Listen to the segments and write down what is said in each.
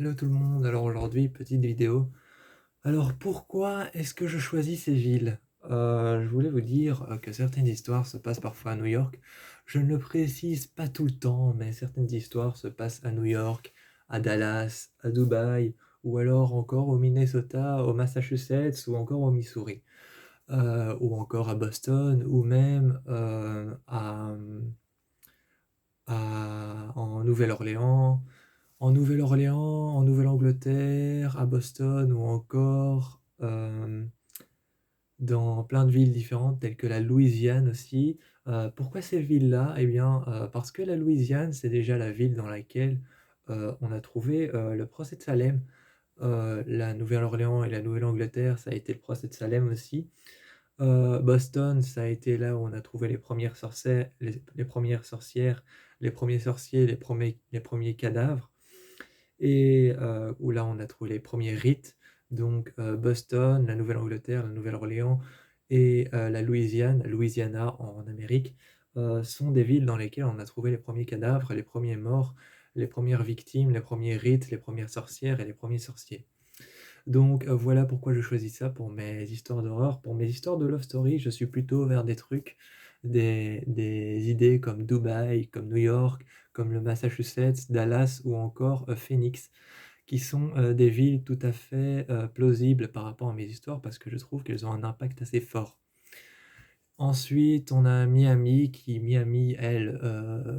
Hello tout le monde, alors aujourd'hui, petite vidéo. Alors pourquoi est-ce que je choisis ces villes? Je voulais vous dire que certaines histoires se passent parfois à New York. Je ne le précise pas tout le temps, mais certaines histoires se passent à New York, à Dallas, à Dubaï, ou alors encore au Minnesota, au Massachusetts, ou encore au Missouri, ou encore à Boston, ou même en Nouvelle-Orléans, en Nouvelle-Angleterre, à Boston ou encore dans plein de villes différentes telles que la Louisiane aussi. Pourquoi ces villes-là? Eh bien, parce que la Louisiane, c'est déjà la ville dans laquelle on a trouvé le procès de Salem. La Nouvelle-Orléans et la Nouvelle-Angleterre, ça a été le procès de Salem aussi. Boston, ça a été là où on a trouvé les premières sorcières, les premières sorcières, les premiers sorciers, les premiers cadavres et où là on a trouvé les premiers rites. Donc Boston, la Nouvelle-Angleterre, la Nouvelle-Orléans et la Louisiane, Louisiana en Amérique, sont des villes dans lesquelles on a trouvé les premiers cadavres, les premiers morts, les premières victimes, les premiers rites, les premières sorcières et les premiers sorciers. Donc voilà pourquoi je choisis ça pour mes histoires d'horreur. Pour mes histoires de love story, je suis plutôt vers des trucs, des idées comme Dubaï, comme New York, comme le Massachusetts, Dallas ou encore Phoenix, qui sont des villes tout à fait plausibles par rapport à mes histoires parce que je trouve qu'elles ont un impact assez fort. Ensuite, on a Miami, elle,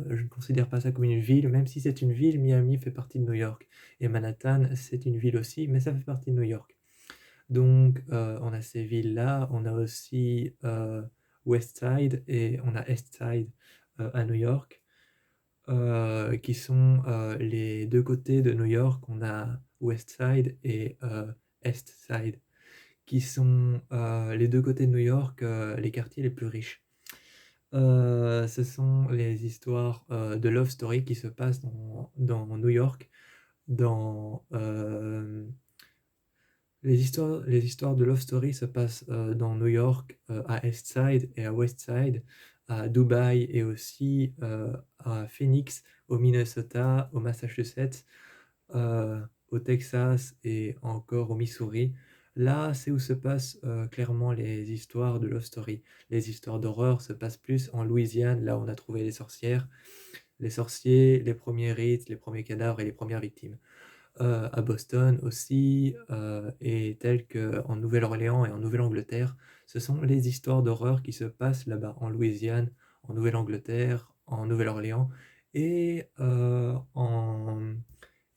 je ne considère pas ça comme une ville, même si c'est une ville, Miami fait partie de New York. Et Manhattan, c'est une ville aussi, mais ça fait partie de New York. Donc, on a ces villes-là, on a aussi West Side et on a East Side à New York, qui sont les deux côtés de New York. On a West Side et East Side, qui sont les deux côtés de New York, les quartiers les plus riches. Ce sont les histoires de love story qui se passent dans New York, dans les histoires de love story se passent dans New York, à East Side et à West Side, à Dubaï et aussi à Phoenix, au Minnesota, au Massachusetts, au Texas et encore au Missouri. Là, c'est où se passent clairement les histoires de love story. Les histoires d'horreur se passent plus en Louisiane, là où on a trouvé les sorcières, les sorciers, les premiers rites, les premiers cadavres et les premières victimes. À Boston aussi, et telles qu'en Nouvelle-Orléans et en Nouvelle-Angleterre. Ce sont les histoires d'horreur qui se passent là-bas, en Louisiane, en Nouvelle-Angleterre, en Nouvelle-Orléans et,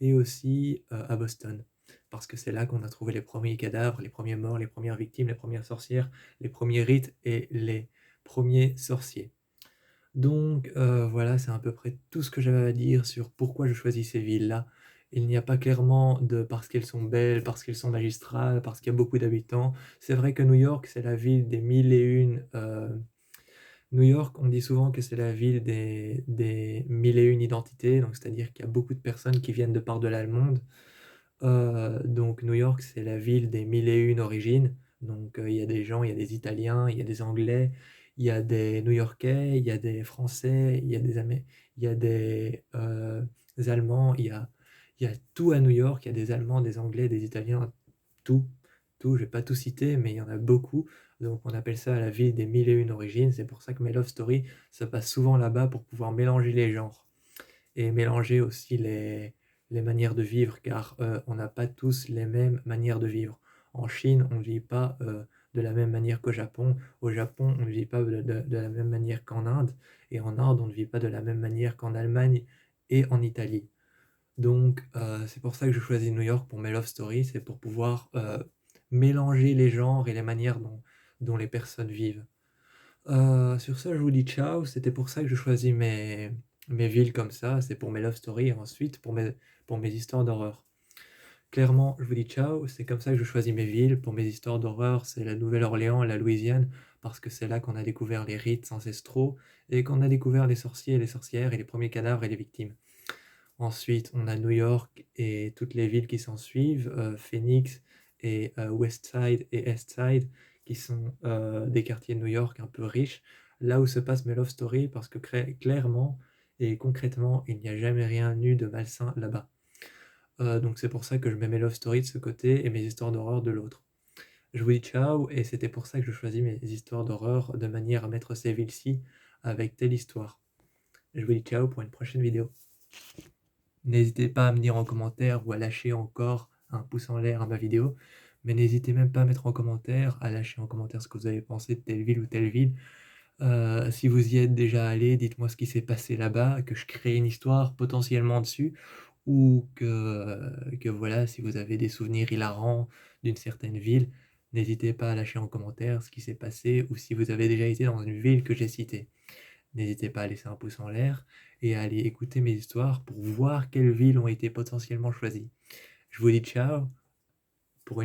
et aussi à Boston. Parce que c'est là qu'on a trouvé les premiers cadavres, les premiers morts, les premières victimes, les premières sorcières, les premiers rites et les premiers sorciers. Donc voilà, c'est à peu près tout ce que j'avais à dire sur pourquoi je choisis ces villes-là. Il n'y a pas clairement de parce qu'elles sont belles, parce qu'elles sont magistrales, parce qu'il y a beaucoup d'habitants. C'est vrai que New York, c'est la ville des mille et une. New York, on dit souvent que c'est la ville des mille et une identités, donc c'est-à-dire qu'il y a beaucoup de personnes qui viennent de par-delà le monde. Donc New York, c'est la ville des mille et une origines. Donc il y a des gens, il y a des Italiens, il y a des Anglais, il y a des New-Yorkais, il y a des Français, il y a des Allemands, il y a tout à New York, il y a des Allemands, des Anglais, des Italiens, tout, tout, je vais pas tout citer, mais il y en a beaucoup. Donc on appelle ça la ville des mille et une origines. C'est pour ça que mes love stories se passent souvent là-bas pour pouvoir mélanger les genres et mélanger aussi les manières de vivre, car on n'a pas tous les mêmes manières de vivre. En Chine, on ne vit pas de la même manière qu'au Japon. Au Japon, on ne vit pas de la même manière qu'en Inde. Et en Inde, on ne vit pas de la même manière qu'en Allemagne et en Italie. Donc, c'est pour ça que je choisis New York pour mes love stories, c'est pour pouvoir mélanger les genres et les manières dont les personnes vivent. Sur ce, je vous dis ciao. C'était pour ça que je choisis mes villes comme ça. C'est pour mes love stories et ensuite pour mes histoires d'horreur. Clairement, je vous dis ciao. C'est comme ça que je choisis mes villes. Pour mes histoires d'horreur, c'est la Nouvelle-Orléans et la Louisiane, parce que c'est là qu'on a découvert les rites ancestraux et qu'on a découvert les sorciers et les sorcières et les premiers cadavres et les victimes. Ensuite, on a New York et toutes les villes qui s'en suivent, Phoenix et West Side et East Side, qui sont des quartiers de New York un peu riches, là où se passe mes love stories, parce que clairement et concrètement, il n'y a jamais rien eu de malsain là-bas. Donc c'est pour ça que je mets mes love stories de ce côté et mes histoires d'horreur de l'autre. Je vous dis ciao et c'était pour ça que je choisis mes histoires d'horreur de manière à mettre ces villes-ci avec telle histoire. Je vous dis ciao pour une prochaine vidéo. N'hésitez pas à me dire en commentaire ou à lâcher encore un pouce en l'air à ma vidéo, mais n'hésitez même pas à mettre en commentaire, à lâcher en commentaire ce que vous avez pensé de telle ville ou telle ville. Si vous y êtes déjà allé, dites-moi ce qui s'est passé là-bas, que je crée une histoire potentiellement dessus, ou que voilà, si vous avez des souvenirs hilarants d'une certaine ville, n'hésitez pas à lâcher en commentaire ce qui s'est passé, ou si vous avez déjà été dans une ville que j'ai citée. N'hésitez pas à laisser un pouce en l'air et à aller écouter mes histoires pour voir quelles villes ont été potentiellement choisies. Je vous dis ciao pour une